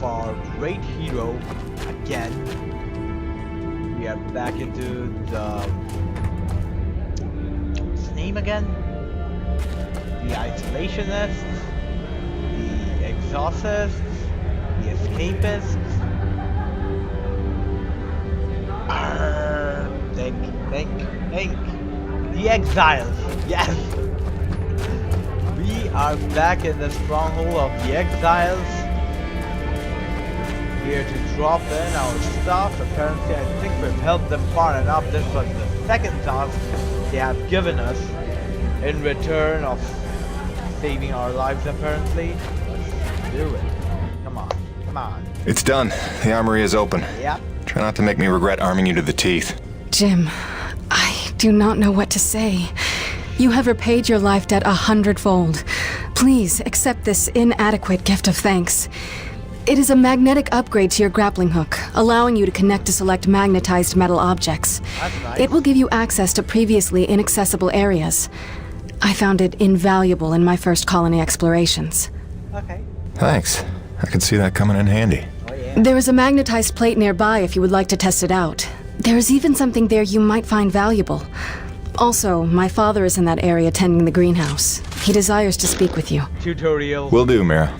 our great hero again. We are back into what's his name again? The Isolationists, the Exorcists, the Escapists. Think. The Exiles. Yes. We are back in the stronghold of the Exiles. Here to drop in our stuff. Apparently I think we've helped them far enough. This was the second task they have given us in return of saving our lives apparently. Let's do it. Come on. It's done. The armory is open. Yep. Try not to make me regret arming you to the teeth. Jim, I do not know what to say. You have repaid your life debt 100-fold. Please accept this inadequate gift of thanks. It is a magnetic upgrade to your grappling hook, allowing you to connect to select magnetized metal objects. That's nice. It will give you access to previously inaccessible areas. I found it invaluable in my first colony explorations. Okay. Thanks. I can see that coming in handy. Oh yeah. There is a magnetized plate nearby if you would like to test it out. There is even something there you might find valuable. Also, my father is in that area tending the greenhouse. He desires to speak with you. Tutorial. Will do, Mira.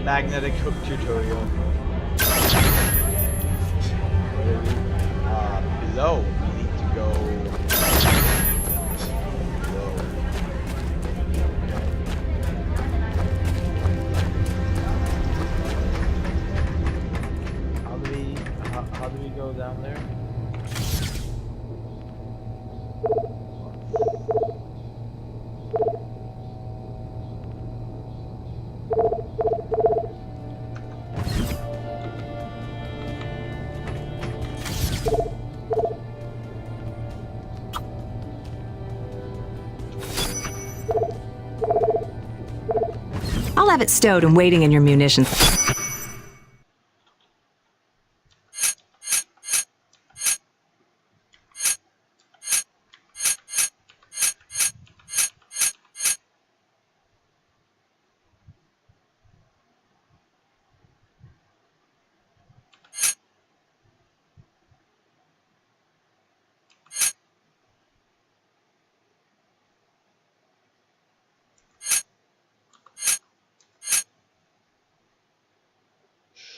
Magnetic hook tutorial. Below. We need to go. Below. How do we go down there? I'll have it stowed and waiting in your munitions.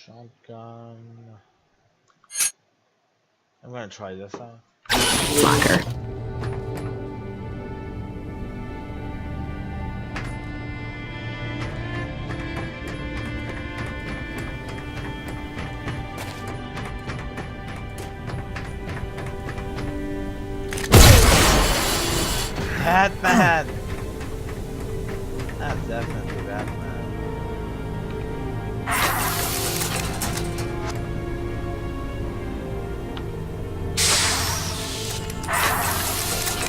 Shotgun. I'm gonna try this out. Fucker. Batman! That's definitely Batman.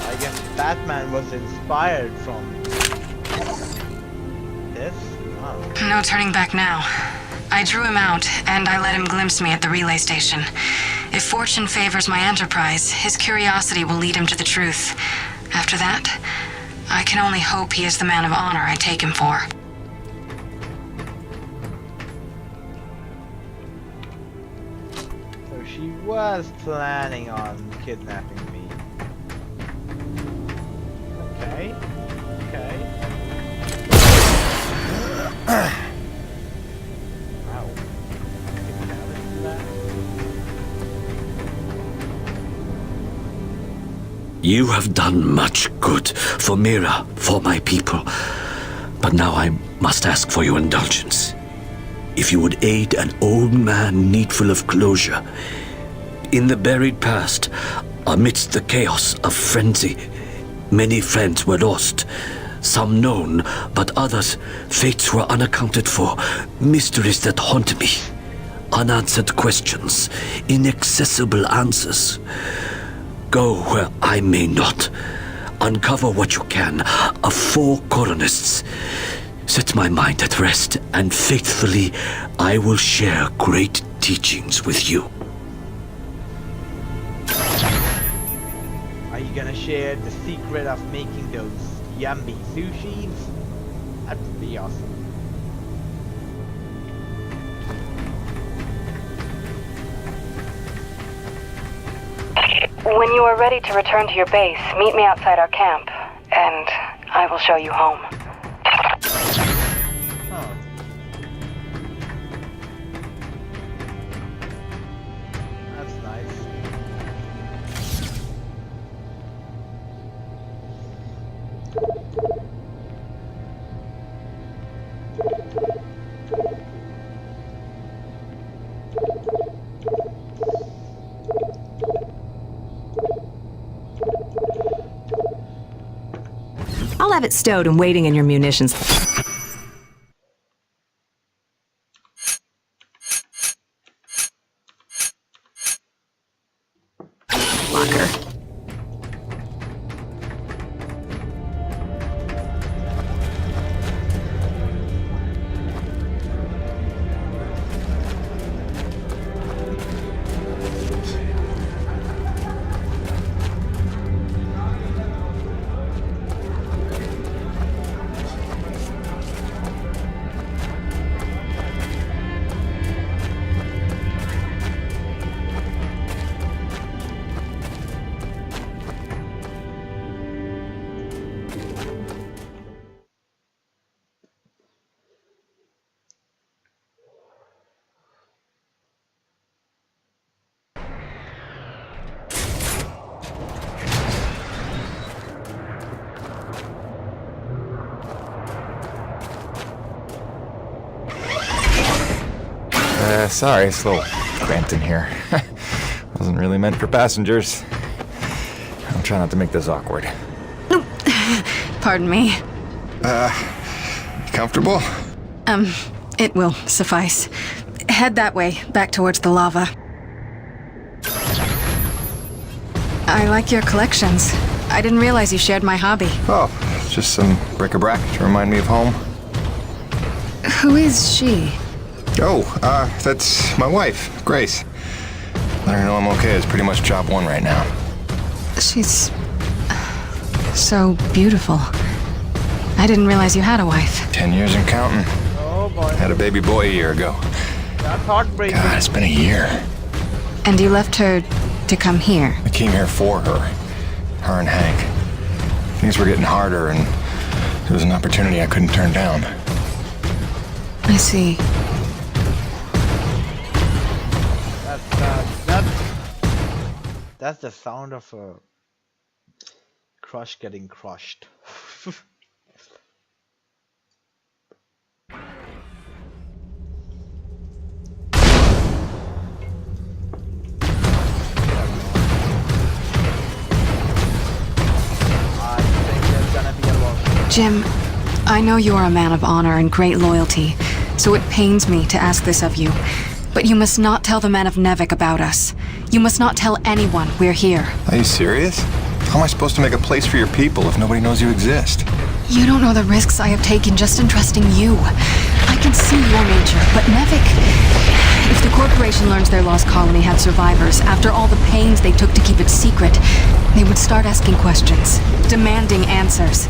I guess Batman was inspired from this? Oh. No turning back now. I drew him out, and I let him glimpse me at the relay station. If fortune favors my enterprise, his curiosity will lead him to the truth. After that, I can only hope he is the man of honor I take him for. So she was planning on kidnapping me. Okay. Wow. Didn't have it for that. You have done much good for Mira, for my people. But now I must ask for your indulgence. If you would aid an old man needful of closure. In the buried past, amidst the chaos of frenzy, many friends were lost. Some known, but others, fates were unaccounted for. Mysteries that haunt me. Unanswered questions, inaccessible answers. Go where I may not. Uncover what you can of 4 colonists. Set my mind at rest, and faithfully I will share great teachings with you. Are you gonna share the secret of making those yummy sushis? That would be awesome. When you are ready to return to your base, meet me outside our camp, and I will show you home. Huh. That's nice. I'll have it stowed and waiting in your munitions. Locker. Sorry, it's a little cramped in here. Wasn't really meant for passengers. I'll try not to make this awkward. Pardon me. Comfortable? It will suffice. Head that way, back towards the lava. I like your collections. I didn't realize you shared my hobby. Oh, just some bric-a-brac to remind me of home. Who is she? Oh, that's my wife, Grace. Let her know I'm okay. It's pretty much job one right now. She's so beautiful. I didn't realize you had a wife. 10 years and counting. Oh boy. Had a baby boy a year ago. That's heartbreaking. God, it's been a year. And you left her to come here. I came here for her. Her and Hank. Things were getting harder, and it was an opportunity I couldn't turn down. I see. That's the sound of a crush getting crushed. I think there's gonna be a lot. Jim, I know you are a man of honor and great loyalty, so it pains me to ask this of you. But you must not tell the men of Nevik about us. You must not tell anyone we're here. Are you serious? How am I supposed to make a place for your people if nobody knows you exist? You don't know the risks I have taken just in trusting you. I can see your nature, but Nevik... If the corporation learns their lost colony had survivors, after all the pains they took to keep it secret, they would start asking questions, demanding answers.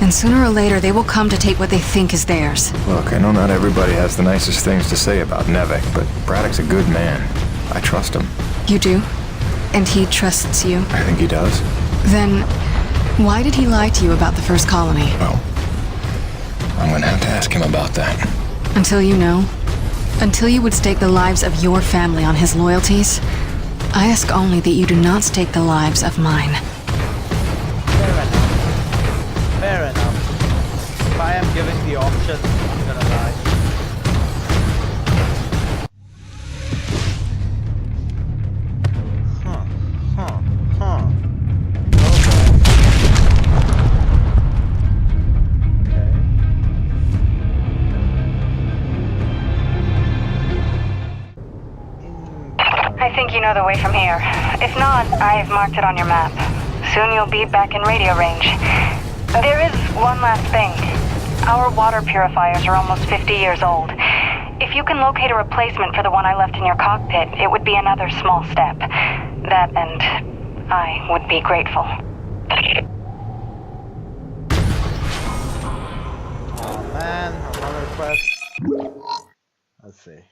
And sooner or later, they will come to take what they think is theirs. Look, I know not everybody has the nicest things to say about Nevik, but Braddock's a good man. I trust him. You do? And he trusts you? I think he does. Then, why did he lie to you about the first colony? Well, I'm gonna have to ask him about that. Until you know? Until you would stake the lives of your family on his loyalties? I ask only that you do not stake the lives of mine. Fair enough. Fair enough. If I am given the option, I'm gonna lie. I think you know the way from here. If not, I've marked it on your map. Soon you'll be back in radio range. There is one last thing. Our water purifiers are almost 50 years old. If you can locate a replacement for the one I left in your cockpit, it would be another small step. That and I would be grateful. Oh man, another quest. Let's see.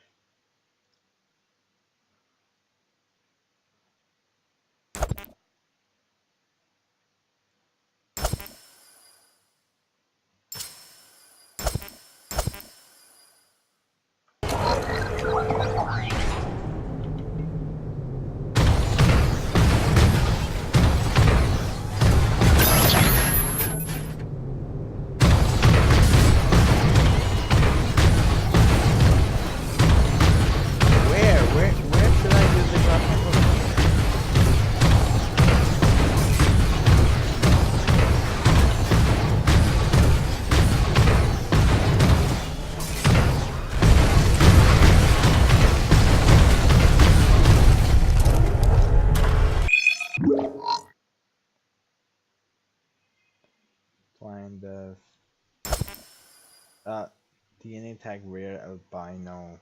DNA tag rare albino.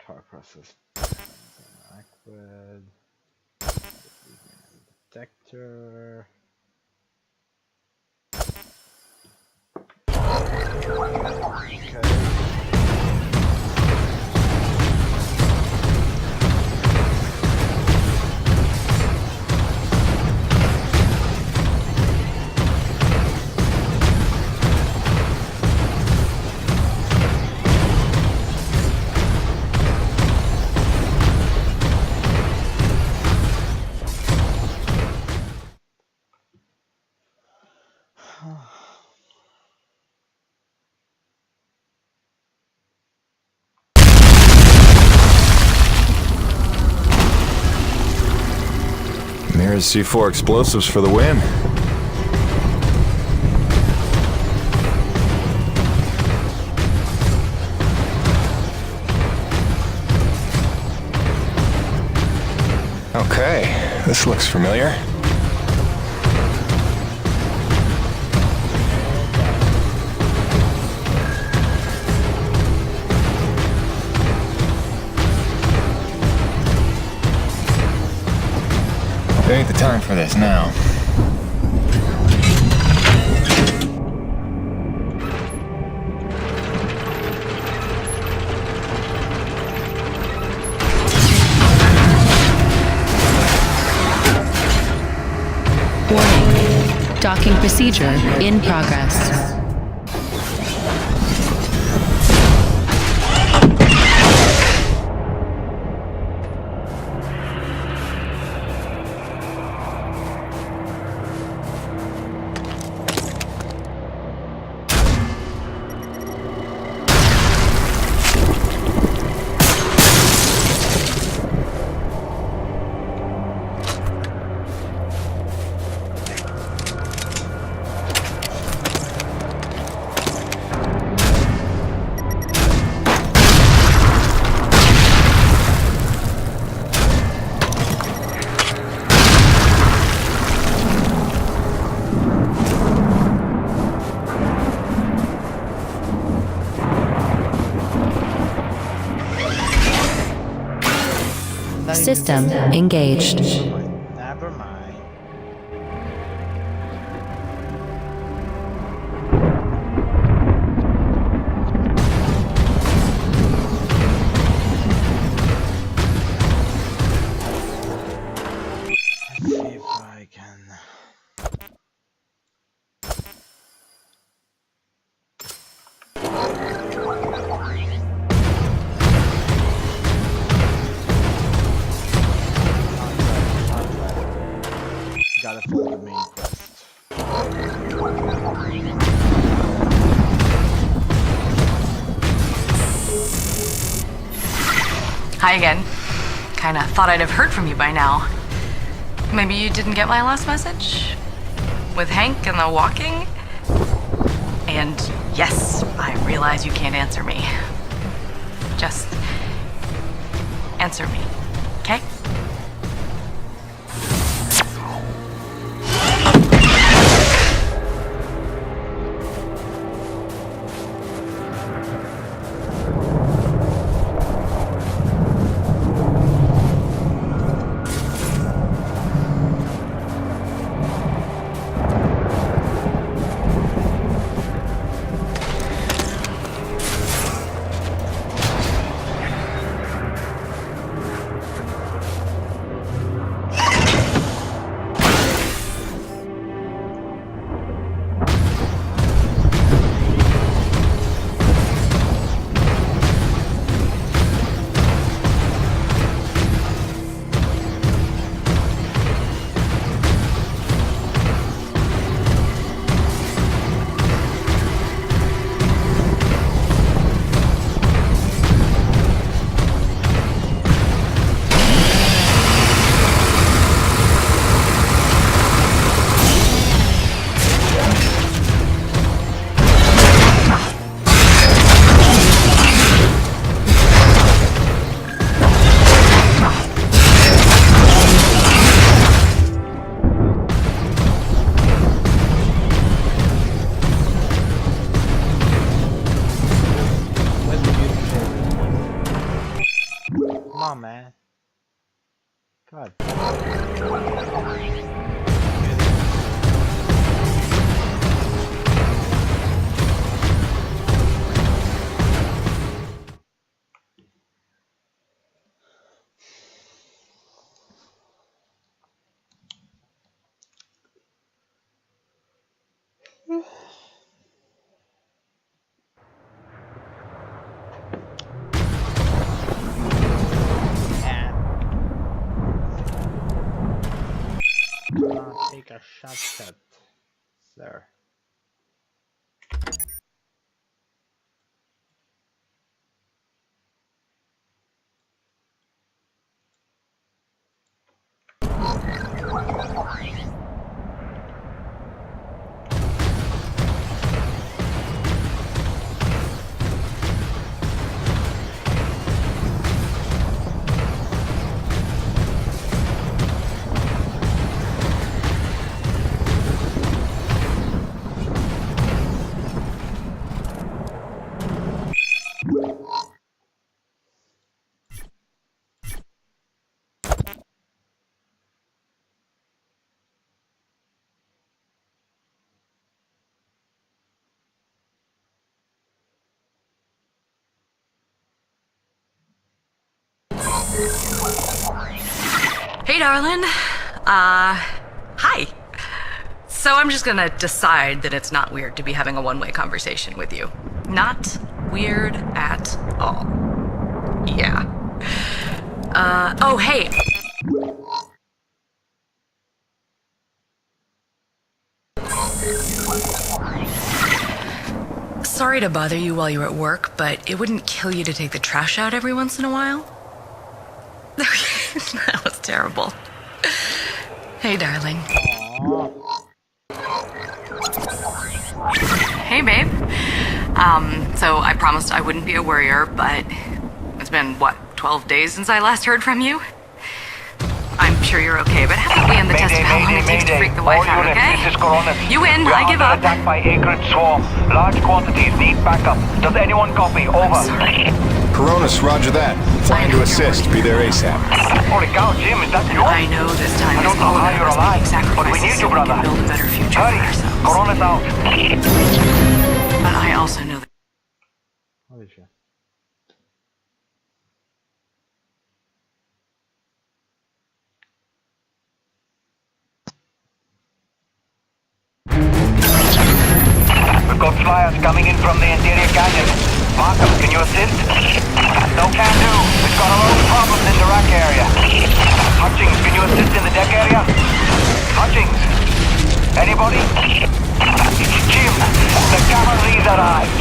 Tar process. Liquid. Detector. Okay. Mira's C4 explosives for the win. Okay, this looks familiar. Ain't the time for this now. Warning. Docking procedure in progress. System engaged. Never mind. Let's see if I can. Gotta follow the main quest. Hi again. Kinda thought I'd have heard from you by now. Maybe you didn't get my last message? With Hank and the walking? And yes, I realize you can't answer me. Just answer me, okay? Come on, man. God. Take a shortcut there. Hey, darling. Hi. So I'm just gonna decide that it's not weird to be having a one-way conversation with you. Not weird at all. Yeah. Oh, hey. Sorry to bother you while you're at work, but it wouldn't kill you to take the trash out every once in a while? That was terrible. Hey, darling. Hey, babe. So I promised I wouldn't be a worrier, but it's been, what, 12 days since I last heard from you? I'm sure you're okay, but have me in the test of how long it takes to freak the wife out, okay? You win, I give up. Attacked by Acrid Swarm. Large quantities need backup. Does anyone copy? Over. Coronis, roger that. Flying to assist. Be there ASAP. Holy cow, Jim, is that you? I know this time I don't know how you're alive, but we need you, brother. Build a better future Hurry, for ourselves. Coronis out. But I also know that Holy shit. We've got flyers coming in from the interior canyon. Markham, can you assist? No can do. We've got our own problems in the rack area. Hutchings, can you assist in the deck area? Hutchings? Anybody? Jim, the cavalry's arrived.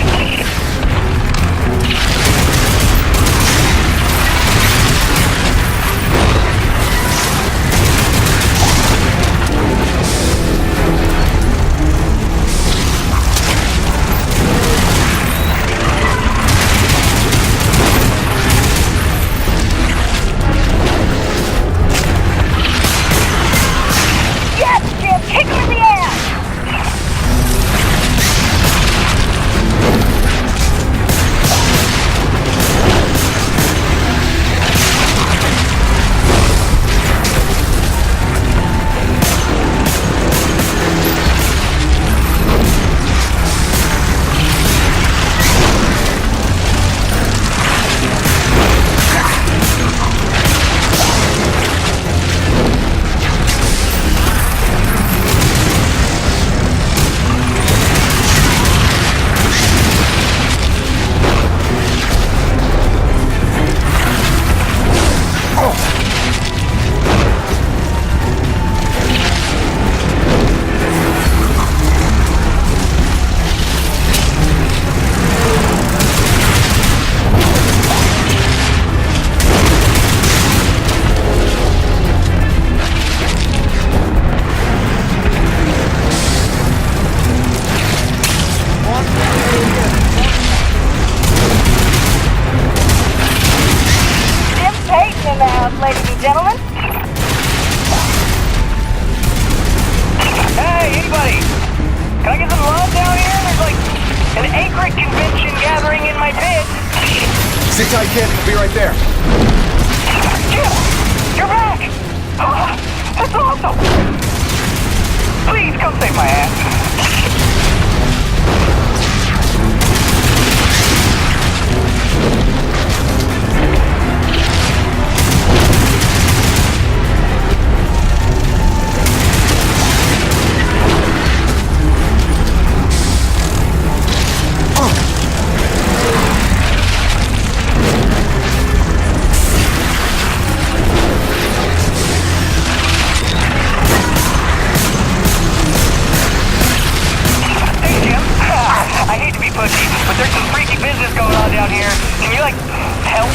ladies and gentlemen. Hey, anybody? Can I get some love down here? There's like an acrid convention gathering in my pit. Sit tight, kid. I'll be right there. Jim! You're back! That's awesome! Please come save my ass. I hate to be pushy, but there's some freaky business going on down here. Can you, like, help?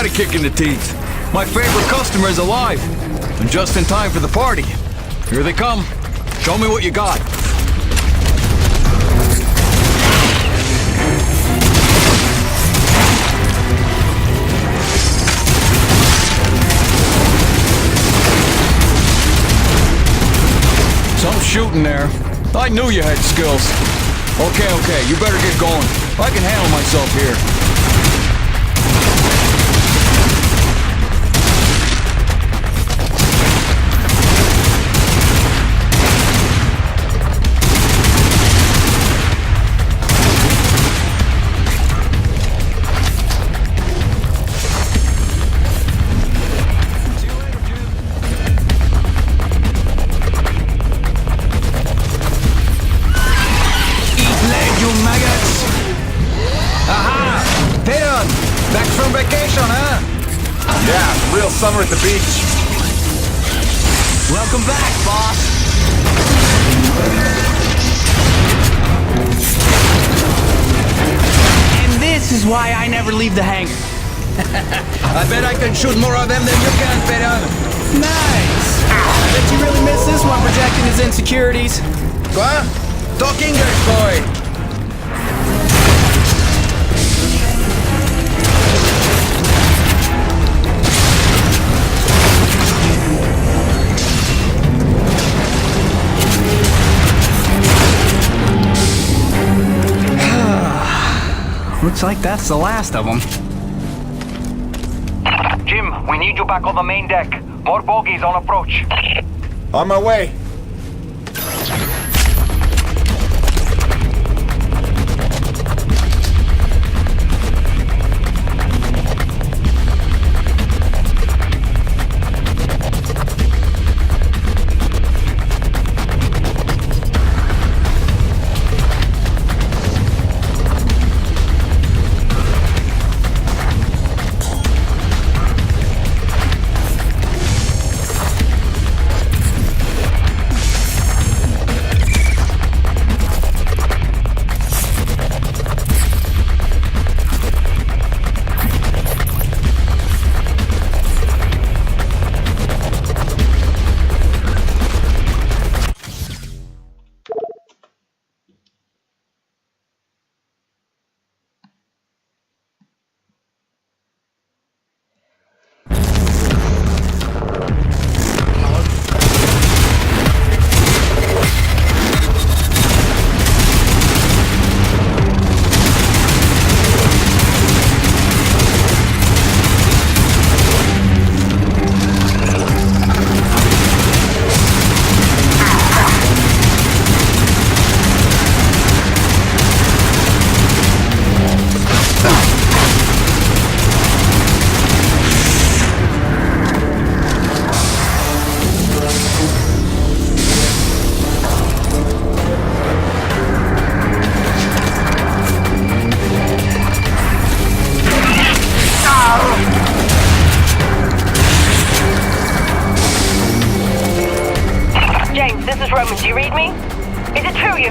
A kick in the teeth. My favorite customer is alive. And just in time for the party. Here they come. Show me what you got. Some shooting there. I knew you had skills. Okay, you better get going. I can handle myself here. Summer at the beach. Welcome back, boss. And this is why I never leave the hangar. I bet I can shoot more of them than you can, Pedon. Nice. I bet you really miss this one projecting his insecurities. Quoi? Talk English, boy. Looks like that's the last of them. Jim, we need you back on the main deck. More bogies on approach. On my way.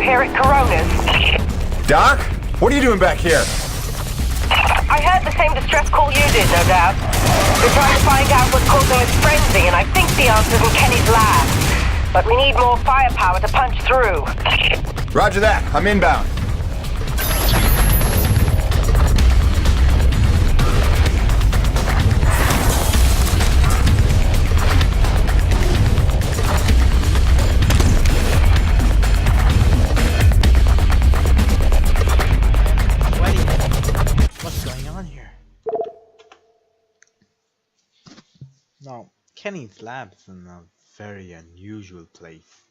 esoteric coronas. Doc? What are you doing back here? I heard the same distress call you did, no doubt. We're trying to find out what's causing this frenzy, and I think the answer's in Kenny's lab. But we need more firepower to punch through. Roger that. I'm inbound. What's going on here? Now, Kenny's lab's in a very unusual place.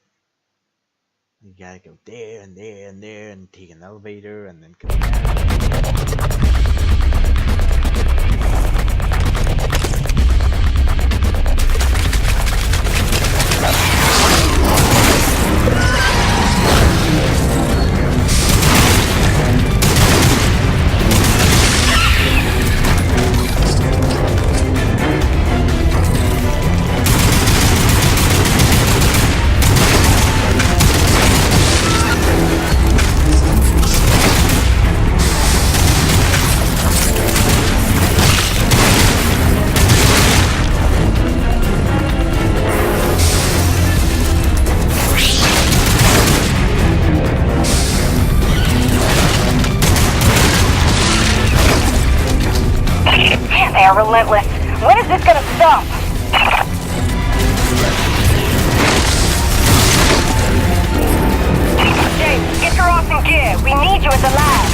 You gotta go there and there and there and take an elevator and then come back. They are relentless. When is this gonna stop? James, get your ass in gear. We need you at the lab.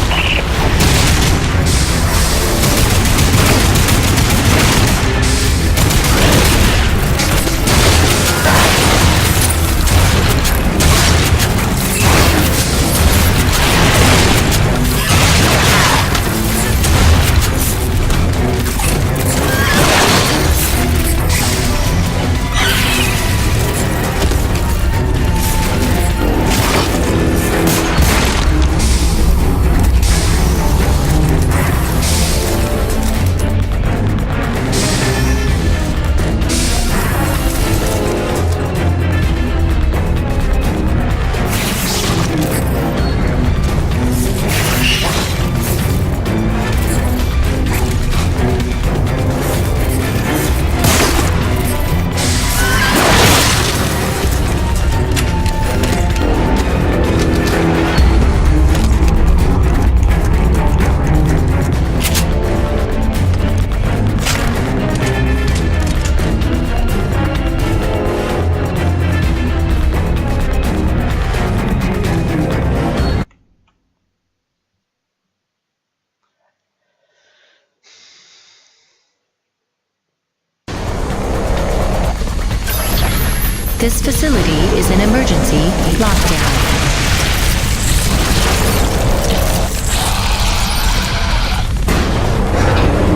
This facility is an emergency lockdown.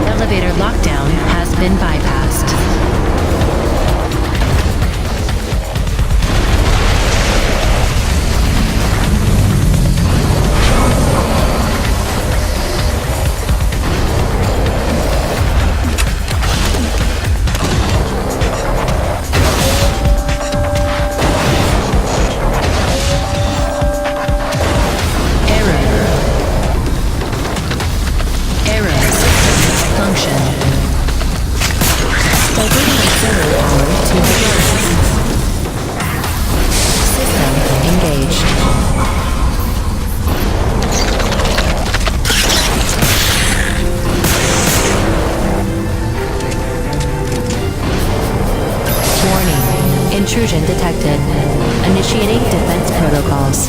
Elevator lockdown has been bypassed. Intrusion detected. Initiating defense protocols.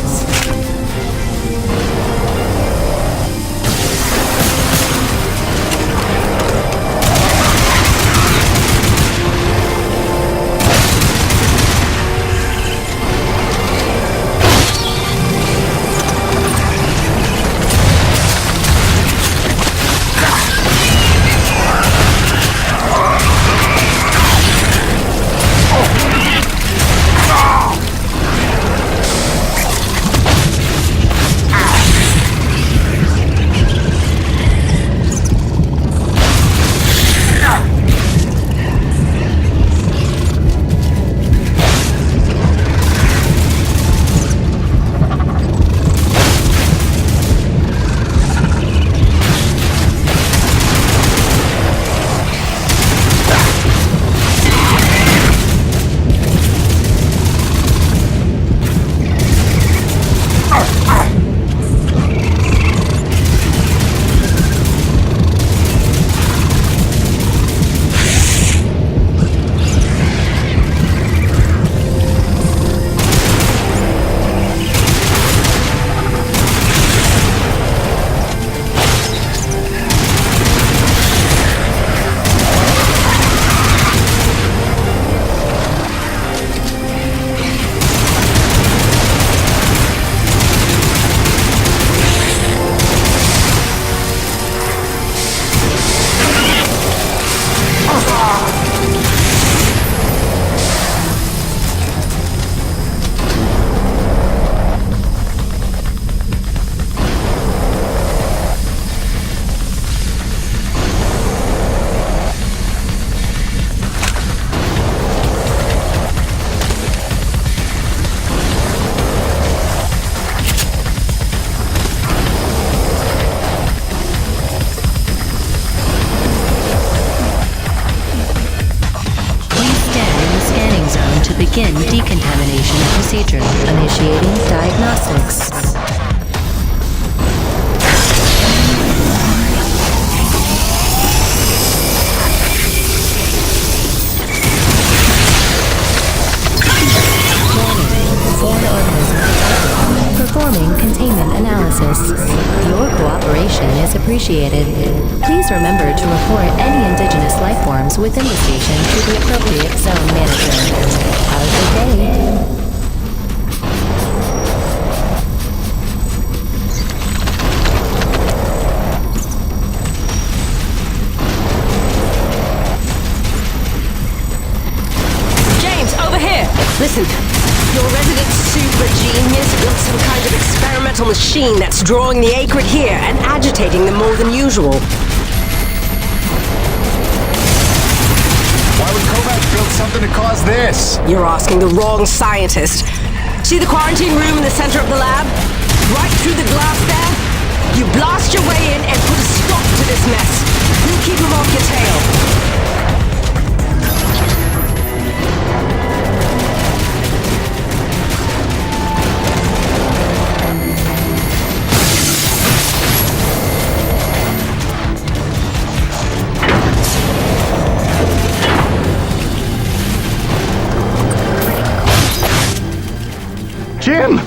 analysis. Your cooperation is appreciated. Please remember to report any indigenous life forms within the station to the appropriate zone manager. Have a good day. Listen, your resident super genius built some kind of experimental machine that's drawing the Acrid here and agitating them more than usual. Why would Kovac build something to cause this? You're asking the wrong scientist. See the quarantine room in the center of the lab? Right through the glass there? You blast your way in and put a stop to this mess. We'll keep them off your tail. Jim!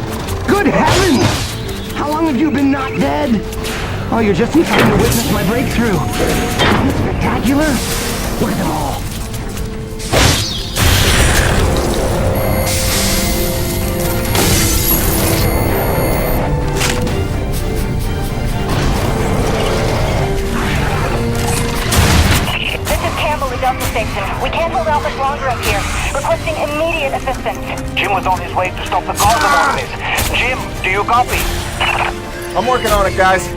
Good heavens! How long have you been not dead? Oh, you're just in time to witness my breakthrough. Isn't it spectacular? Look at them all. This is Campbell at Delta Station. We can't hold out much longer up here. Requesting immediate assistance. Jim was on his way to stop the cause of all of this. Jim, do you copy? I'm working on it, guys.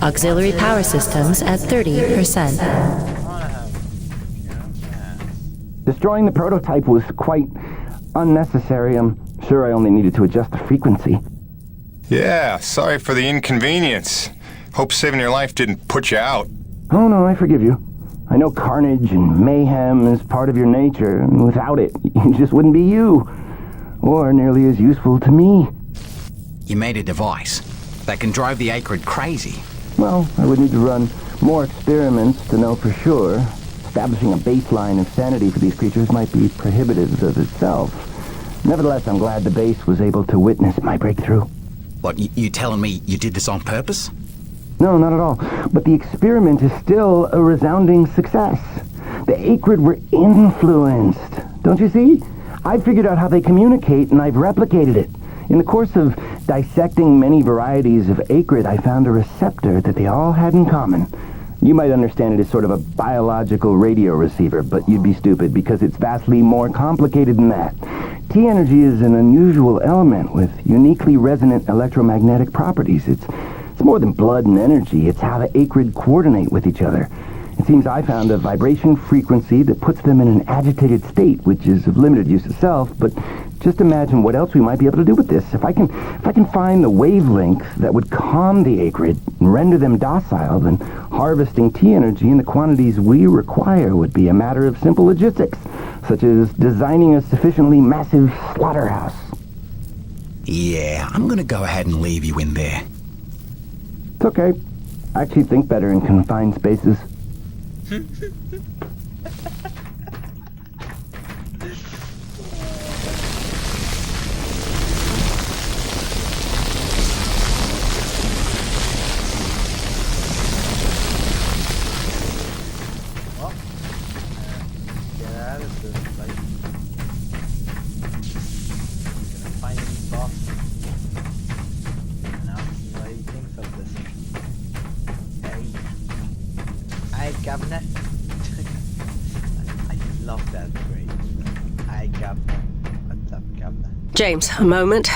Auxiliary power systems at 30%. Destroying the prototype was quite unnecessary. I'm sure I only needed to adjust the frequency. Yeah, sorry for the inconvenience. Hope saving your life didn't put you out. Oh no, I forgive you. I know carnage and mayhem is part of your nature, and without it, you just wouldn't be you. Or nearly as useful to me. You made a device that can drive the Acrid crazy. Well, I would need to run more experiments to know for sure. Establishing a baseline of sanity for these creatures might be prohibitive of itself. Nevertheless, I'm glad the base was able to witness my breakthrough. What, you telling me you did this on purpose? No, not at all. But the experiment is still a resounding success. The Acrid were influenced. Don't you see? I figured out how they communicate, and I've replicated it. In the course of dissecting many varieties of Acrid, I found a receptor that they all had in common. You might understand it as sort of a biological radio receiver, but you'd be stupid because it's vastly more complicated than that. T-energy is an unusual element with uniquely resonant electromagnetic properties. It's more than blood and energy. It's how the Acrid coordinate with each other. It seems I found a vibration frequency that puts them in an agitated state, which is of limited use itself, but just imagine what else we might be able to do with this. If I can find the wavelength that would calm the Acrid and render them docile, then harvesting T-energy in the quantities we require would be a matter of simple logistics, such as designing a sufficiently massive slaughterhouse. Yeah, I'm gonna go ahead and leave you in there. It's okay. I actually think better in confined spaces. Get out of this place. Gonna find any boss. And I'll see what he thinks of this. Hey, Governor. I love that phrase. Hey, Governor. What's up, Governor? James, a moment.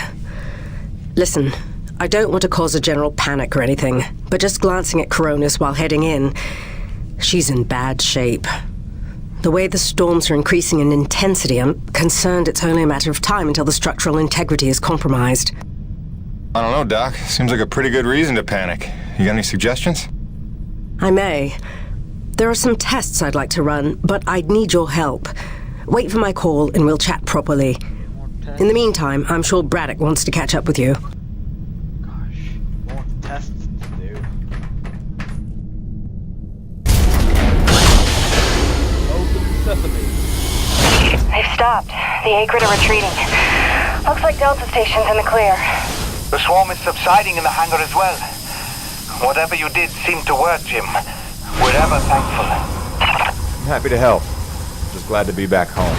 Listen, I don't want to cause a general panic or anything, but just glancing at Coronis while heading in, she's in bad shape. The way the storms are increasing in intensity, I'm concerned it's only a matter of time until the structural integrity is compromised. I don't know, Doc. Seems like a pretty good reason to panic. You got any suggestions? I may. There are some tests I'd like to run, but I'd need your help. Wait for my call and we'll chat properly. In the meantime, I'm sure Braddock wants to catch up with you. Gosh, more tests to do. Open sesame. They've stopped. The Acrid are retreating. Looks like Delta Station's in the clear. The swarm is subsiding in the hangar as well. Whatever you did seemed to work, Jim. We're ever thankful. I'm happy to help. Just glad to be back home.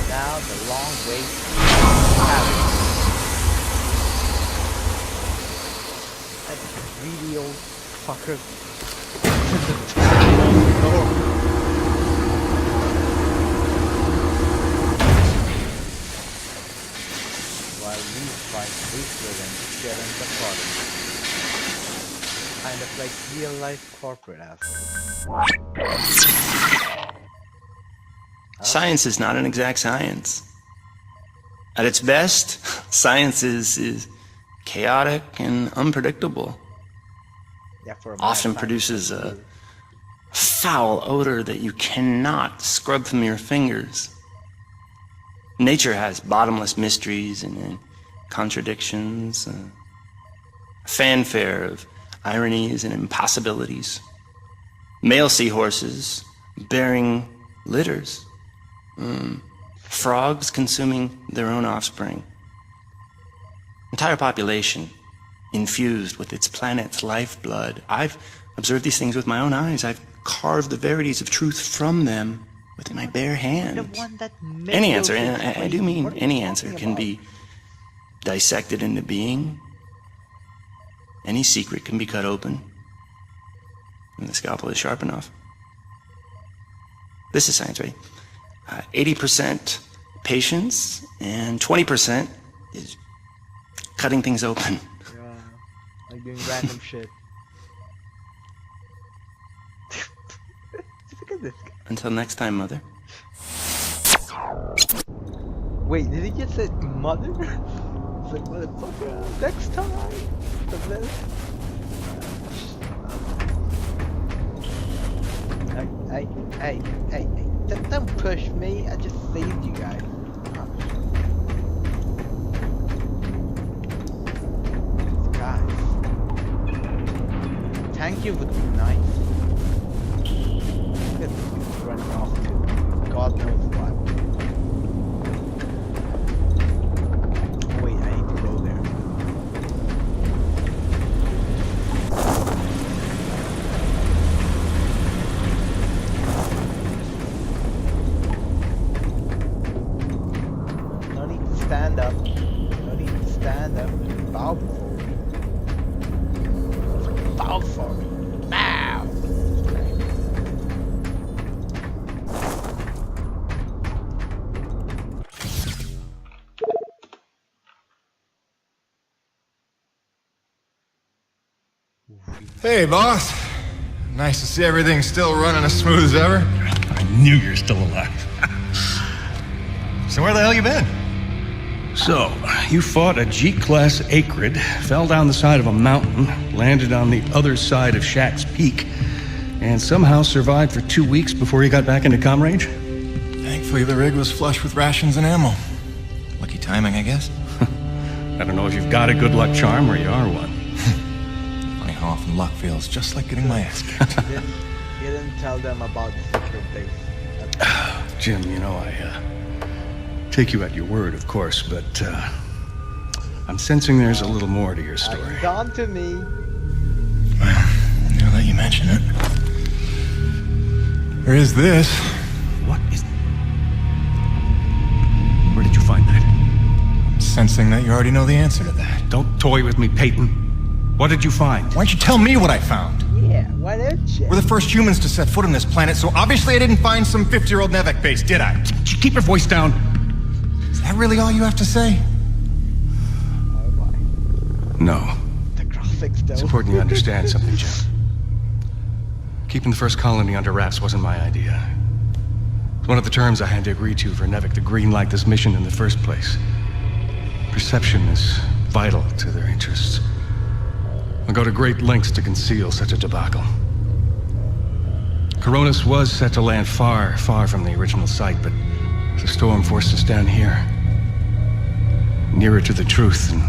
Now the long wait happened. That greedy old fucker. While we fight with and get in the party. Kind of like real life corporate assholes. Science is not an exact science. At its best, science is chaotic and unpredictable. Yeah, for a Often produces a foul odor that you cannot scrub from your fingers. Nature has bottomless mysteries and contradictions, a fanfare of ironies and impossibilities. Male seahorses bearing litters. Frogs consuming their own offspring. Entire population infused with its planet's lifeblood. I've observed these things with my own eyes. I've carved the verities of truth from them with my bare hands. Any answer, and I do mean any answer, can be dissected into being. Any secret can be cut open, and the scalpel is sharp enough. This is science, right? 80% patience, and 20% is cutting things open. Yeah, like doing random shit. Look at this guy. Until next time, Mother. Wait, did he just say mother? It's like, motherfucker, next time. Hey, don't push me, I just saved you guys. Guys. Thank you would be nice. Look at this dude running off to God knows what. Wait, I need to go there. No need to stand up. No need to stand up and bow before me. Bow for me. Now! Hey, boss. Nice to see everything still running as smooth as ever. I knew you're still alive. So where the hell you been? So, you fought a G-class Acrid, fell down the side of a mountain, landed on the other side of Shack's Peak, and somehow survived for 2 weeks before you got back into comm range? Thankfully, the rig was flush with rations and ammo. Lucky timing, I guess. I don't know if you've got a good luck charm or you are one. Funny how often luck feels just like getting my ass kicked. You didn't tell them about the secret base. Jim, you know, I take you at your word, of course, but I'm sensing there's a little more to your story. Gone to me. Well, now that you mention it, there is this. What is... Where did you find that? I'm sensing that you already know the answer to that. Don't toy with me, Peyton. What did you find? Why don't you tell me what I found? Yeah, why don't you? We're the first humans to set foot on this planet, so obviously I didn't find some 50-year-old Nevek base, did I? Keep your voice down. Is that really all you have to say? No. The graphics, though. It's important you understand something, Jim. Keeping the first colony under wraps wasn't my idea. It's one of the terms I had to agree to for Nevek to greenlight this mission in the first place. Perception is vital to their interests. I'll go to great lengths to conceal such a debacle. Coronis was set to land far, far from the original site, but the storm forced us down here. Nearer to the truth than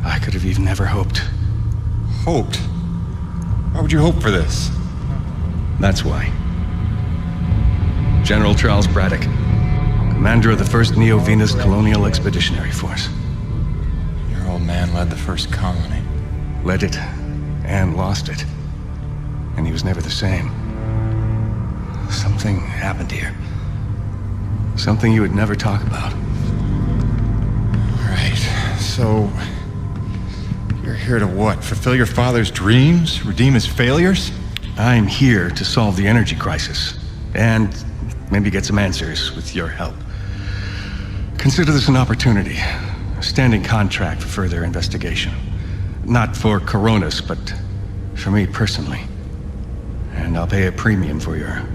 I could have even ever hoped. Hoped? Why would you hope for this? That's why. General Charles Braddock, commander of the 1st Neo-Venus Colonial Expeditionary Force. Your old man led the first colony. Led it, and lost it. And he was never the same. Something happened here. Something you would never talk about. Right, so... you're here to what? Fulfill your father's dreams? Redeem his failures? I'm here to solve the energy crisis. And maybe get some answers with your help. Consider this an opportunity. A standing contract for further investigation. Not for Coronis, but for me personally. And I'll pay a premium for your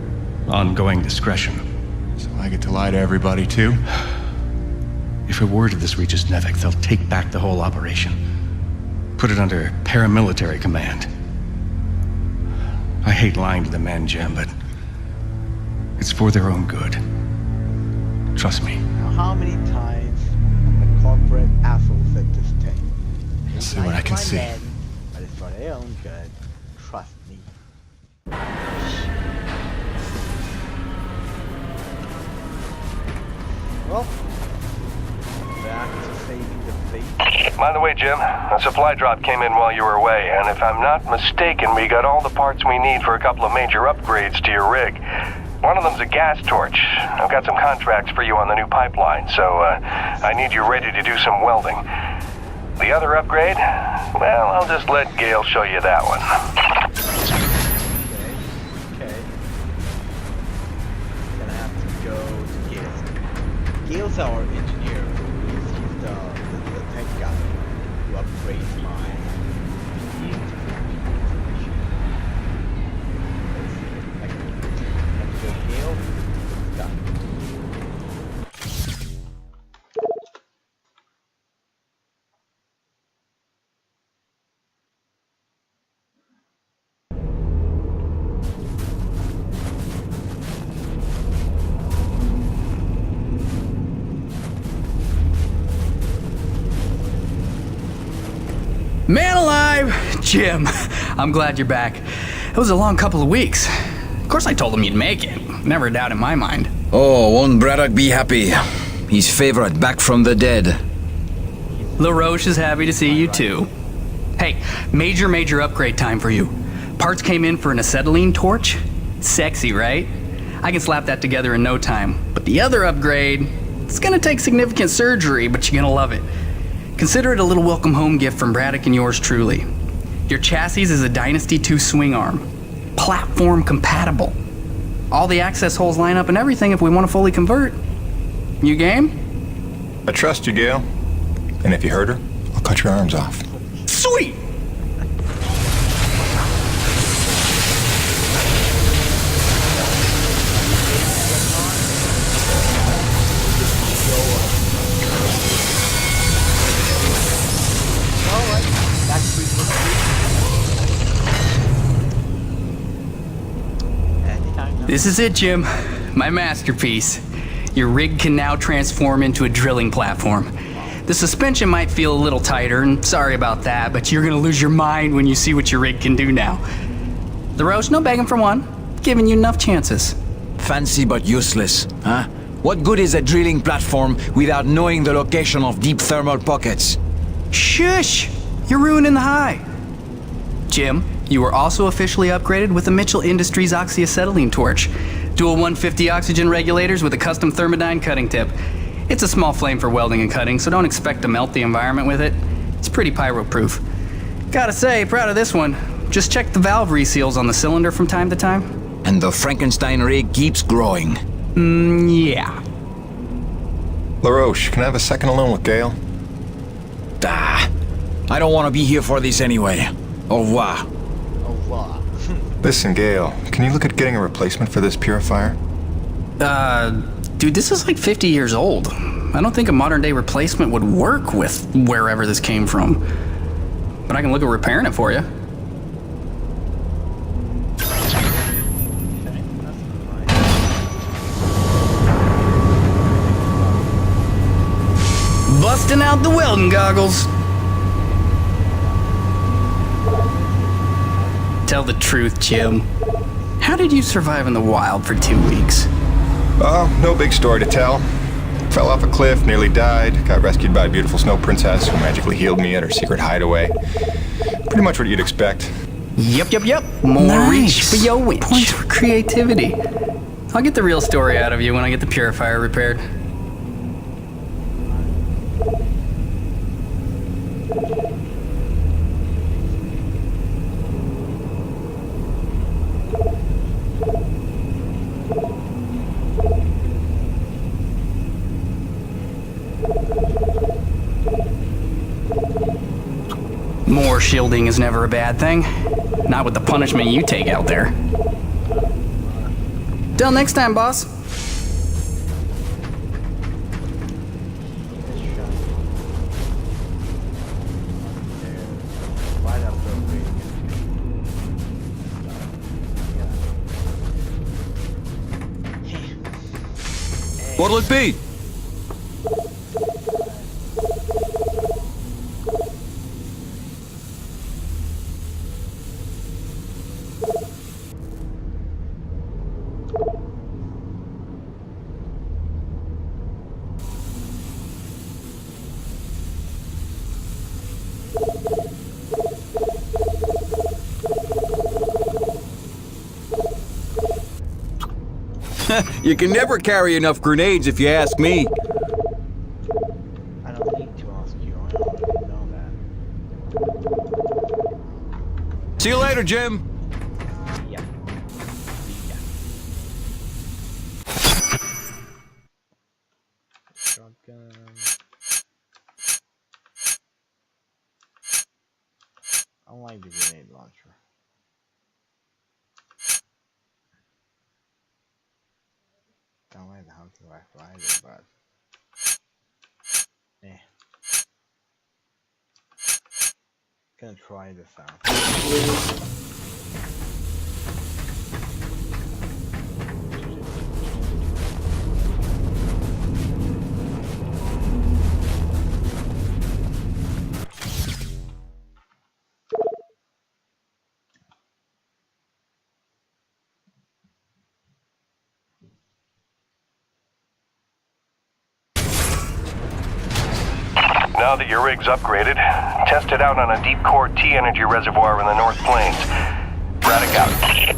ongoing discretion. So I get to lie to everybody, too? If a word of this reaches Nevek, they'll take back the whole operation. Put it under paramilitary command. I hate lying to the men, Jim, but it's for their own good. Trust me. Now, how many times the corporate assholes said this thing? Let's see what I can see. But it's for their own good. Trust me. Well, back to saving the fleet. By the way, Jim, a supply drop came in while you were away, and if I'm not mistaken, we got all the parts we need for a couple of major upgrades to your rig. One of them's a gas torch. I've got some contracts for you on the new pipeline, so I need you ready to do some welding. The other upgrade? Well, I'll just let Gale show you that one. Okay. Gonna have to go to Gale. Gale's our engineer. He's the tech guy who upgrades my Gale. Done. Man alive! Jim, I'm glad you're back. It was a long couple of weeks. Of course I told him you'd make it. Never a doubt in my mind. Oh, won't Braddock be happy? His favorite back from the dead. LaRoche is happy to see you too. Hey, major upgrade time for you. Parts came in for an acetylene torch. Sexy, right? I can slap that together in no time. But the other upgrade, it's gonna take significant surgery, but you're gonna love it. Consider it a little welcome home gift from Braddock and yours truly. Your chassis is a Dynasty 2 swing arm. Platform compatible. All the access holes line up and everything if we want to fully convert. You game? I trust you, Gale. And if you hurt her, I'll cut your arms off. Sweet! This is it, Jim. My masterpiece. Your rig can now transform into a drilling platform. The suspension might feel a little tighter, and sorry about that, but you're gonna lose your mind when you see what your rig can do now. LaRoche, no begging for one. Giving you enough chances. Fancy but useless, huh? What good is a drilling platform without knowing the location of deep thermal pockets? Shush! You're ruining the high. Jim, you were also officially upgraded with a Mitchell Industries oxyacetylene torch. Dual 150 oxygen regulators with a custom thermodyne cutting tip. It's a small flame for welding and cutting, so don't expect to melt the environment with it. It's pretty pyro-proof. Gotta say, proud of this one. Just check the valve reseals on the cylinder from time to time. And the Frankenstein rig keeps growing. Yeah. LaRoche, can I have a second alone with Gale? I don't want to be here for this anyway. Au revoir. Au revoir. Listen, Gale, can you look at getting a replacement for this purifier? Dude, this is like 50 years old. I don't think a modern day replacement would work with wherever this came from. But I can look at repairing it for you. Busting out the welding goggles. Tell the truth, Jim. How did you survive in the wild for 2 weeks? Oh, no big story to tell. Fell off a cliff, nearly died, got rescued by a beautiful snow princess who magically healed me at her secret hideaway. Pretty much what you'd expect. Yep. More reach for your winch. Points for creativity. I'll get the real story out of you when I get the purifier repaired. More shielding is never a bad thing. Not with the punishment you take out there. Till next time, boss. What'll it be? You can never carry enough grenades if you ask me. I don't need to ask you, I already know that. See you later, Jim. Yeah. Shotgun. I don't like the grenade launcher. I don't like the hunting rifle either, but gonna try this out. Now that your rig's upgraded, test it out on a deep core T-energy reservoir in the North Plains. Braddock out.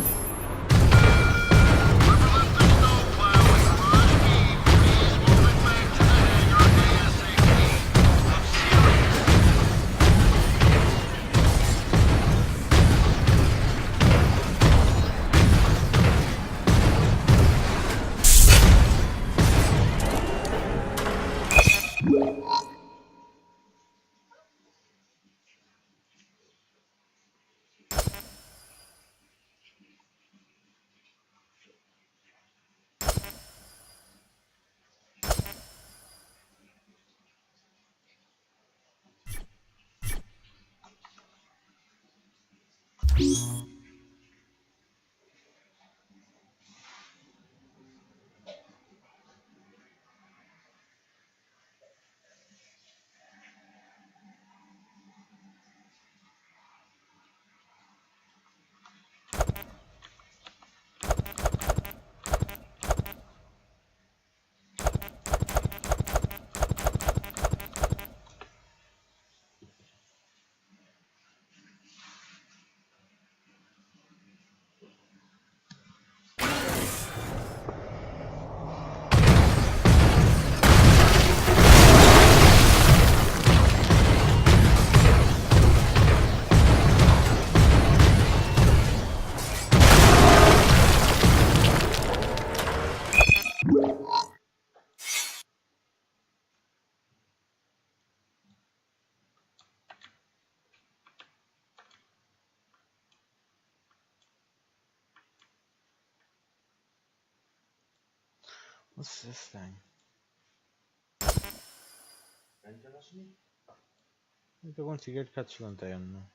What's this thing? To kont ígért kaçılanta yanına.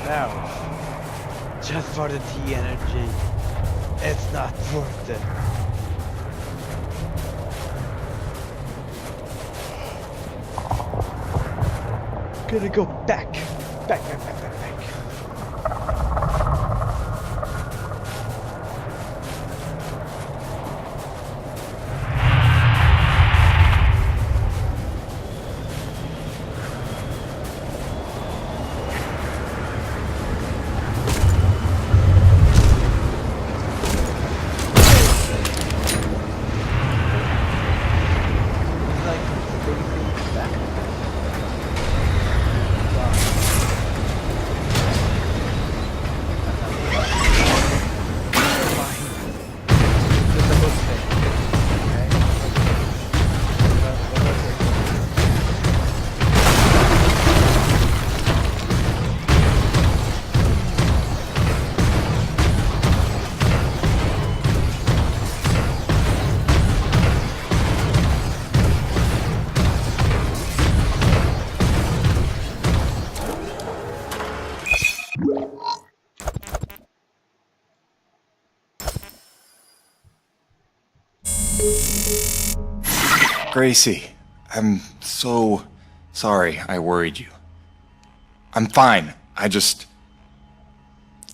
No. Just for the T energy. It's not worth it. Gonna go back. Back. Gracie, I'm so sorry I worried you. I'm fine. I just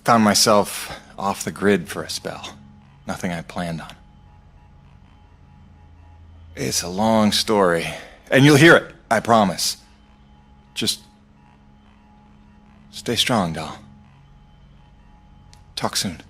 found myself off the grid for a spell. Nothing I planned on. It's a long story, and you'll hear it, I promise. Just stay strong, doll. Talk soon.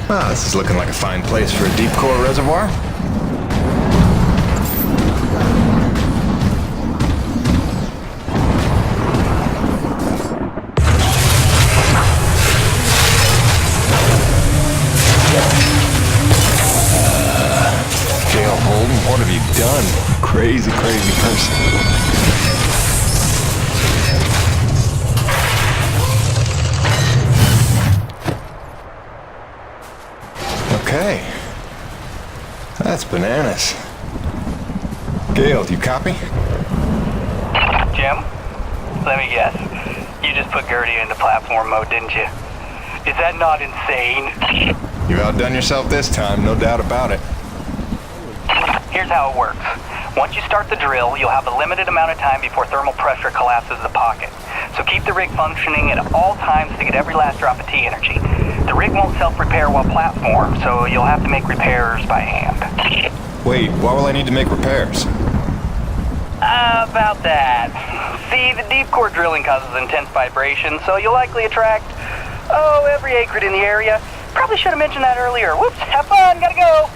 Ah, this is looking like a fine place for a deep core reservoir. Gail Holden, what have you done? Crazy, crazy person. Okay. That's bananas. Gail, do you copy? Jim? Let me guess. You just put Gertie into platform mode, didn't you? Is that not insane? You outdone yourself this time, no doubt about it. Here's how it works. Once you start the drill, you'll have a limited amount of time before thermal pressure collapses the pocket. So keep the rig functioning at all times to get every last drop of T energy. The rig won't self-repair while platform, so you'll have to make repairs by hand. Wait, why will I need to make repairs? About that. See, the deep core drilling causes intense vibration, so you'll likely attract, every acrid in the area. Probably should have mentioned that earlier. Whoops, have fun, gotta go.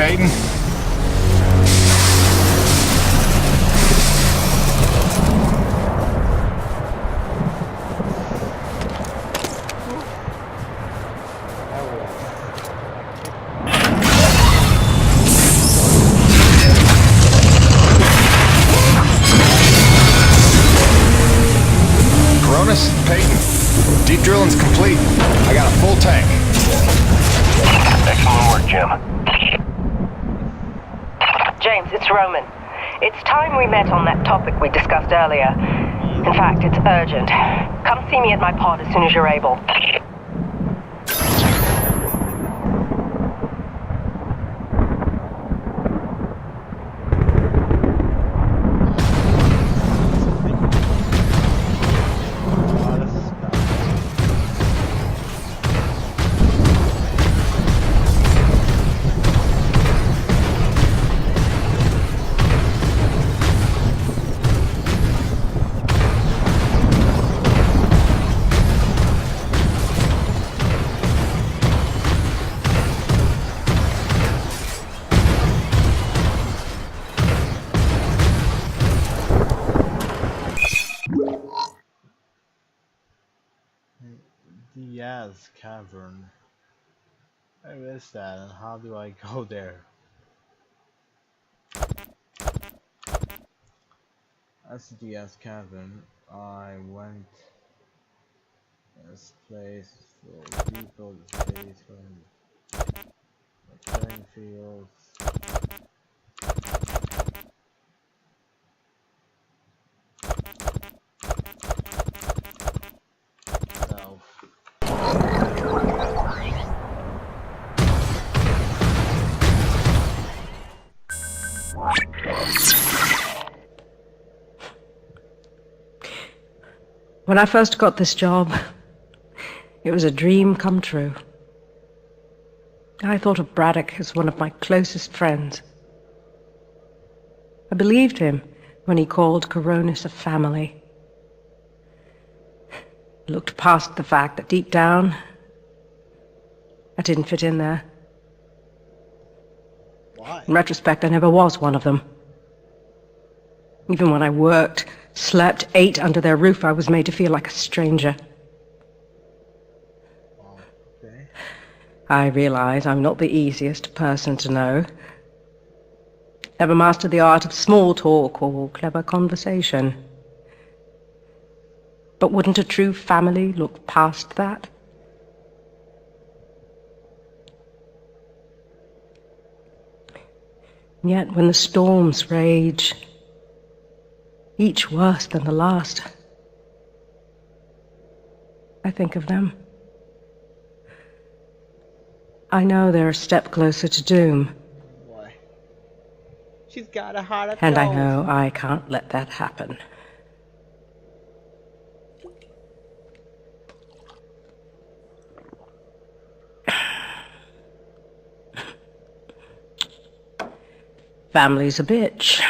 Peyton. Coronis, Peyton. Deep drilling's complete. I got a full tank. Excellent work, Jim. James, it's Roman. It's time we met on that topic we discussed earlier. In fact, it's urgent. Come see me at my pod as soon as you're able. Diaz Cavern. Where is that and how do I go there? That's Diaz Cavern. I went this place for people, space from the playing fields. When I first got this job, it was a dream come true. I thought of Braddock as one of my closest friends. I believed him when he called Coronis a family. I looked past the fact that deep down, I didn't fit in there. Why? In retrospect, I never was one of them. Even when I worked, slept, ate under their roof, I was made to feel like a stranger. Okay. I realize I'm not the easiest person to know. Never mastered the art of small talk or clever conversation. But wouldn't a true family look past that? And yet, when the storms rage, each worse than the last, I think of them. I know they're a step closer to doom. Why? She's got a heart of And I gold. know I can't let that happen. Family's a bitch.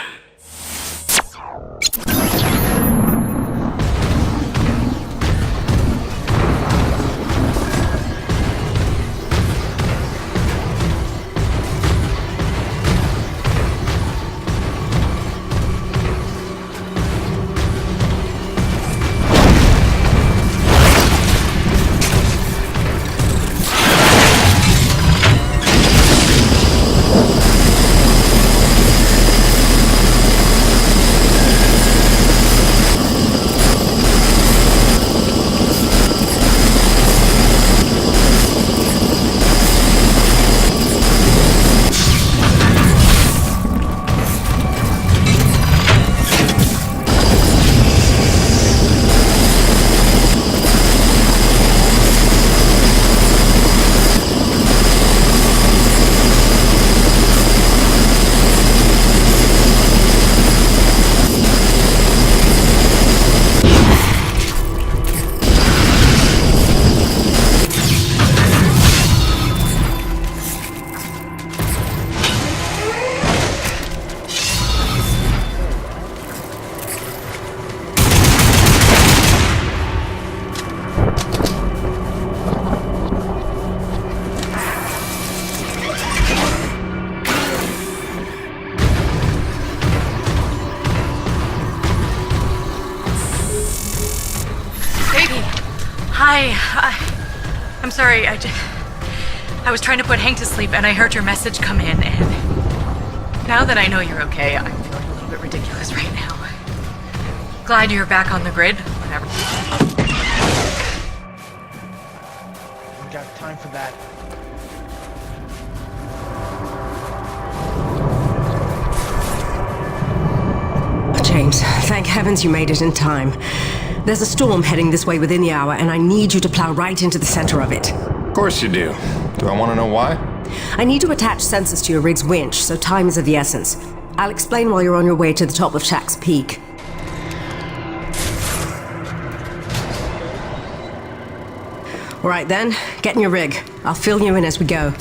I'm sorry. I was trying to put Hank to sleep, and I heard your message come in, and now that I know you're okay, I'm feeling a little bit ridiculous right now. Glad you're back on the grid. Whatever. We got time for that. James, thank heavens you made it in time. There's a storm heading this way within the hour, and I need you to plow right into the center of it. Of course you do. Do I want to know why? I need to attach sensors to your rig's winch, so time is of the essence. I'll explain while you're on your way to the top of Shack's Peak. All right then, get in your rig. I'll fill you in as we go.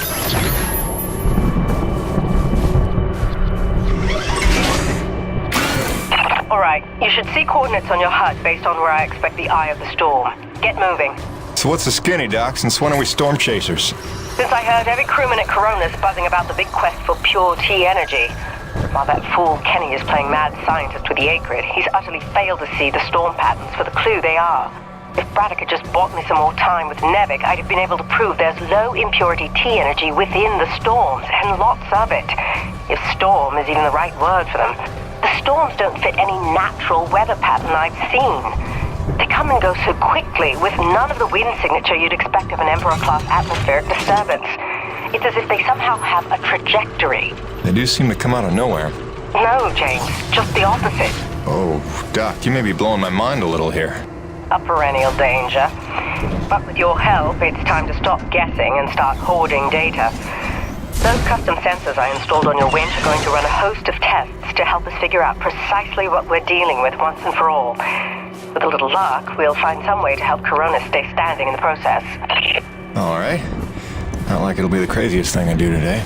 All right, you should see coordinates on your HUD based on where I expect the eye of the storm. Get moving. So what's the skinny, Doc? Since when are we storm chasers? Since I heard every crewman at Coronis buzzing about the big quest for pure T energy. While that fool Kenny is playing mad scientist with the Acrid, he's utterly failed to see the storm patterns for the clue they are. If Braddock had just bought me some more time with Nevik, I'd have been able to prove there's low impurity T energy within the storms, and lots of it. If storm is even the right word for them. The storms don't fit any natural weather pattern I've seen. They come and go so quickly, with none of the wind signature you'd expect of an Emperor-class atmospheric disturbance. It's as if they somehow have a trajectory. They do seem to come out of nowhere. No, James, just the opposite. Oh, Doc, you may be blowing my mind a little here. A perennial danger. But with your help, it's time to stop guessing and start hoarding data. Those custom sensors I installed on your winch are going to run a host of tests to help us figure out precisely what we're dealing with once and for all. With a little luck, we'll find some way to help Coronis stay standing in the process. All right. Not like it'll be the craziest thing I do today.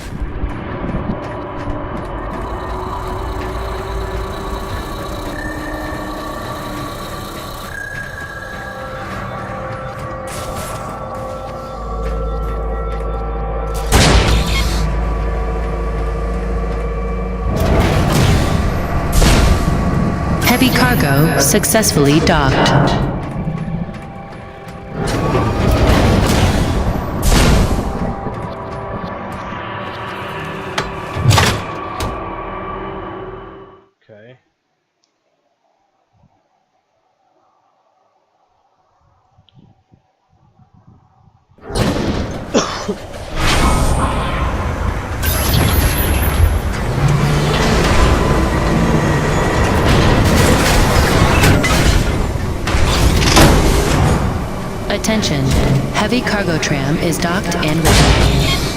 Heavy cargo successfully docked. Okay. Attention, heavy cargo tram is docked and ready.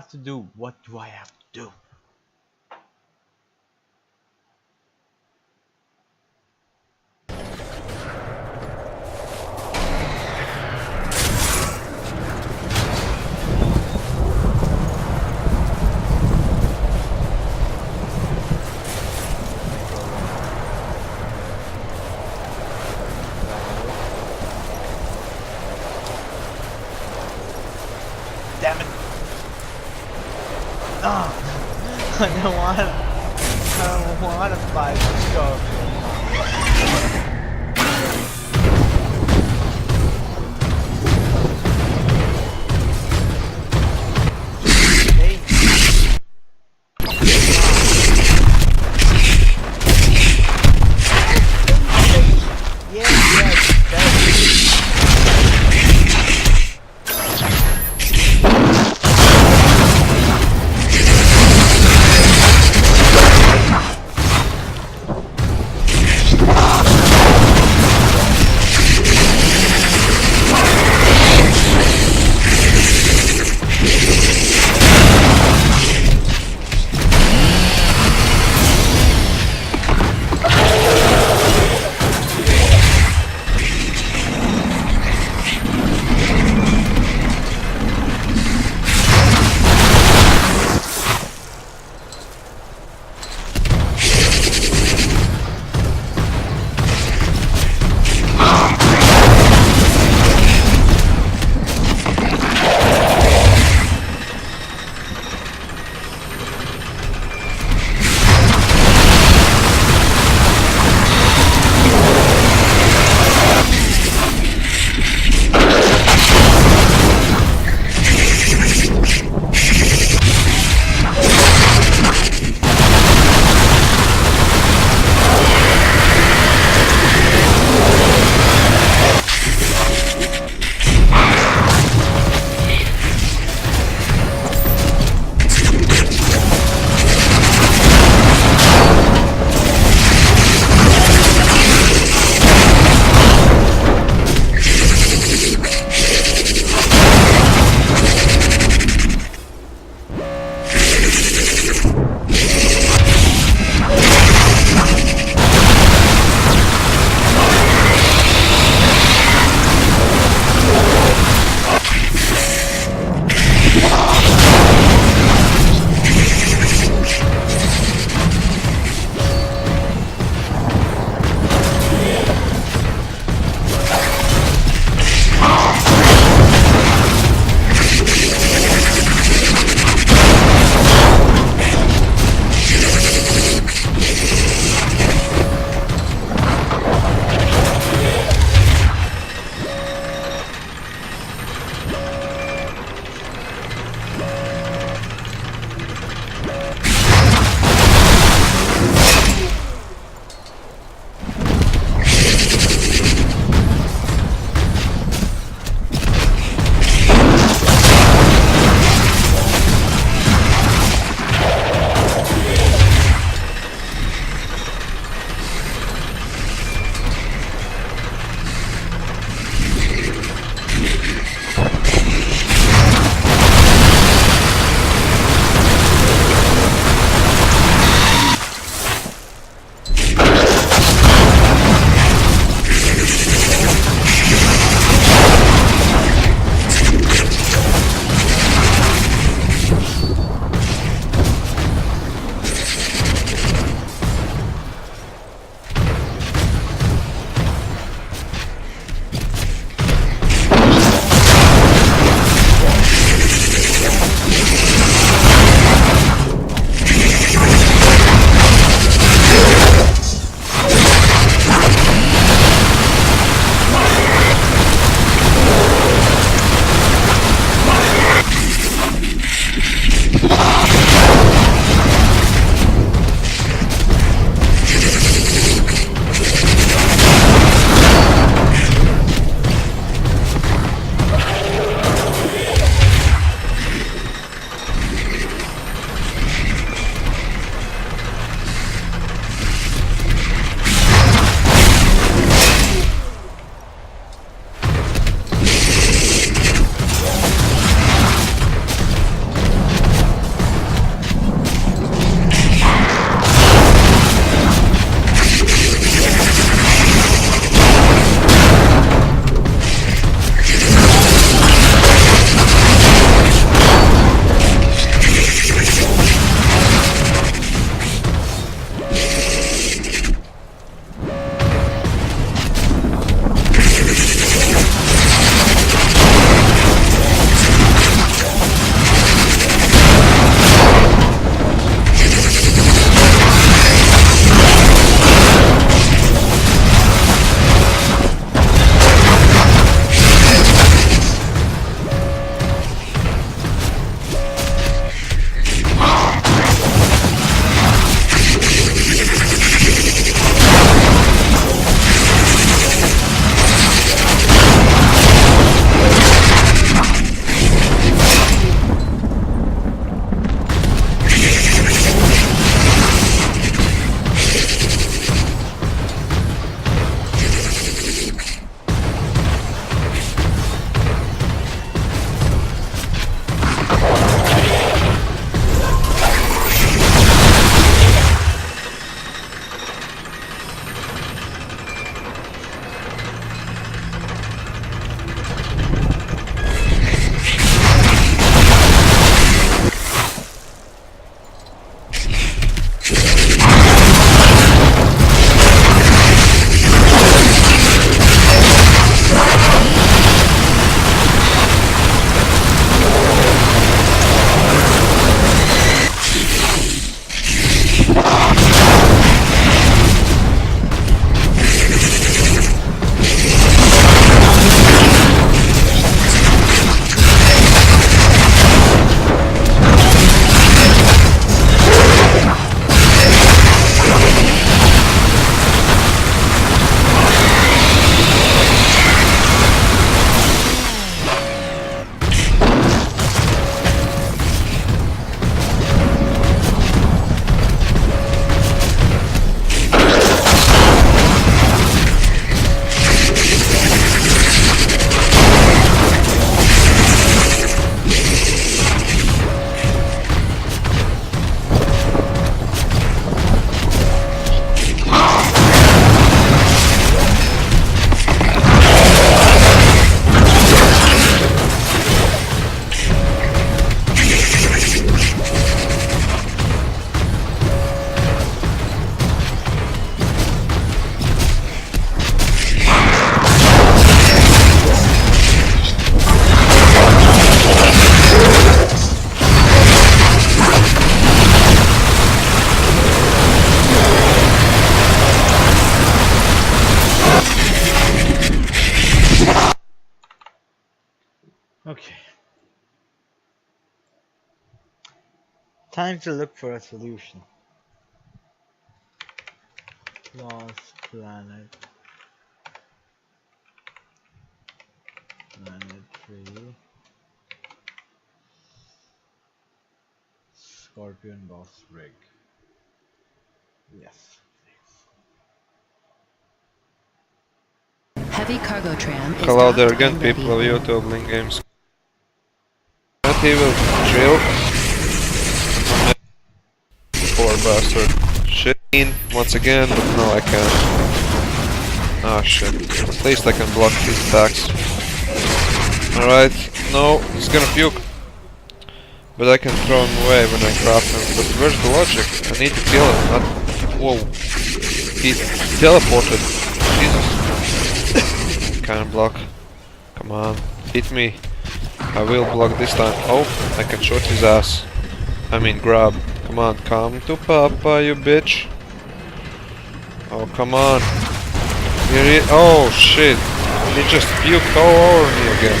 have to do? What do I have to do? Damn it! Oh, I don't wanna fight the scorpion. Hey. Time to look for a solution. Lost planet. Planet 3. Scorpion boss rig. Yes. Heavy cargo tram is Hello there docked again, and ready. people of YouTube Link Games. Not evil drill. Poor bastard. Shit. Once again, but no, I can't. Ah, shit. At least I can block his attacks. Alright. No, he's gonna puke. But I can throw him away when I grab him. But where's the logic? I need to kill him, not... Whoa. He teleported. Jesus. Can't block. Come on. Hit me. I will block this time. Oh, I can shoot his ass. I mean grab. Come on, come to Papa, you bitch. Oh, come on. Oh, shit. He just puked all over me again.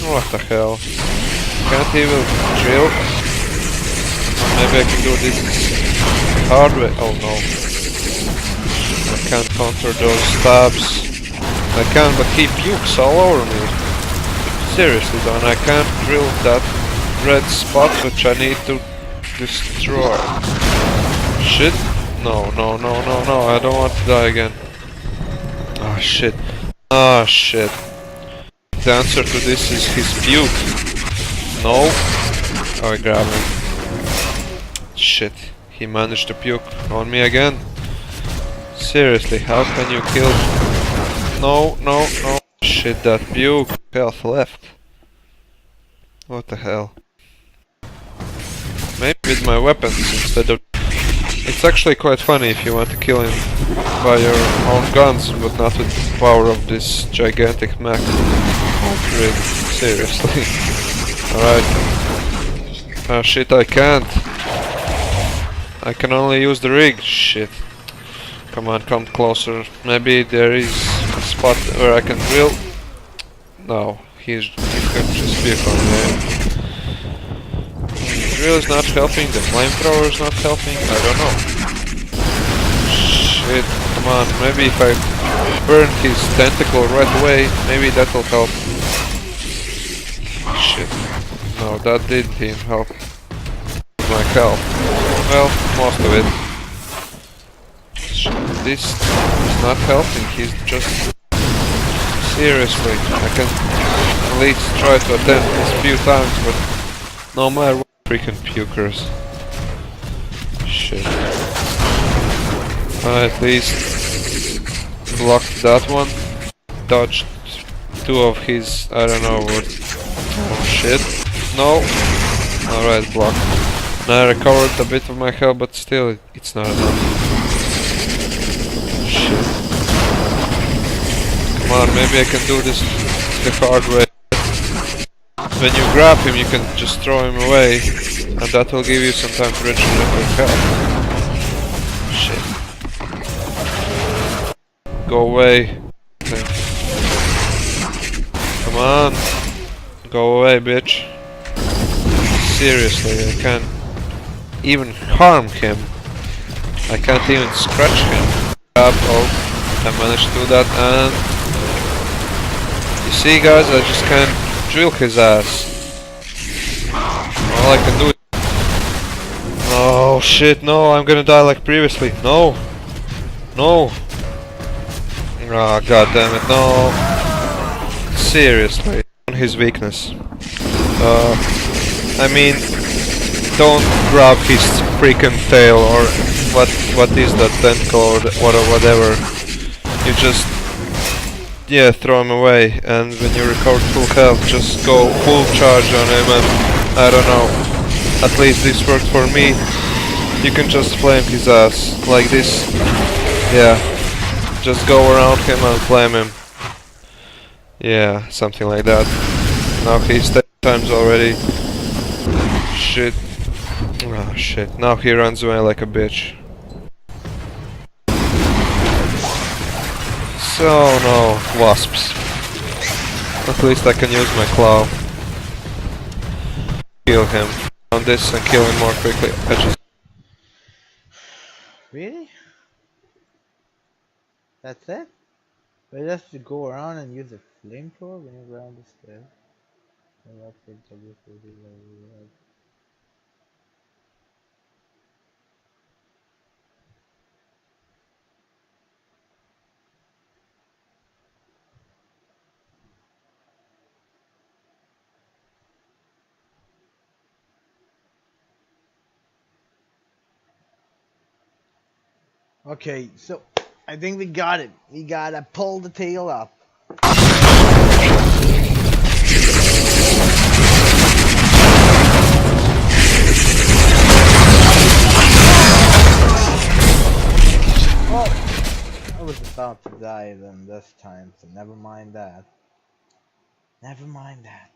What the hell? Can't even drill. Maybe I can do this hard way. Oh no. I can't counter those stabs. I can, but he pukes all over me. Seriously, Don, I can't drill that red spot which I need to destroy. Shit. No, no, no, no, no, I don't want to die again. Ah, shit. Ah, shit. The answer to this is his puke. No. Oh, I grab him. Shit. He managed to puke on me again. Seriously, how can you kill... No, no, no. Shit, that puke. Health left. What the hell? Maybe with my weapons instead of... It's actually quite funny if you want to kill him by your own guns, but not with the power of this gigantic mech. Grid. Seriously. Alright. Ah, shit, I can't. I can only use the rig. Shit. Come on, come closer. Maybe there is a spot where I can drill. No, he's going to just be on there. Drill is not helping, the flamethrower is not helping, I don't know. Shit, come on, maybe if I burn his tentacle right away, maybe that will help. Shit. No, that didn't help my health. Well, most of it. Shit, this is not helping, he's just... Seriously, I can at least try to attempt this few times, but no matter what, freaking pukers. Shit. I at least blocked that one, dodged two of his, I don't know what. Oh shit. No. Alright, blocked. Now I recovered a bit of my health, but still, it's not enough. Shit. Come on, maybe I can do this the hard way. When you grab him, you can just throw him away, and that will give you some time to regenerate your health. Shit. Go away. Okay. Come on. Go away, bitch. Seriously, I can't even harm him. I can't even scratch him. Grab, oh, I managed to do that, and... You see, guys, I just can't drill his ass. All I can do is... Oh shit, no, I'm gonna die like previously. No. No. Ah, god damn it, no. Seriously. On his weakness. I mean, don't grab his freaking tail or what is that tentacle or whatever. You just... Yeah, throw him away, and when you recover full health, just go full charge on him, and I don't know, at least this worked for me. You can just flame his ass, like this. Yeah, just go around him and flame him. Yeah, something like that. Now he's 10 times already. Shit. Oh shit, now he runs away like a bitch. So no, wasps. At least I can use my claw. Kill him. on this and kill him more quickly. I just... Really? That's it? We just to go around and use a flamethrower when you go down the stairs. Okay, so I think we got it. We gotta pull the tail up. Oh, I was about to die then this time, so never mind that. Never mind that.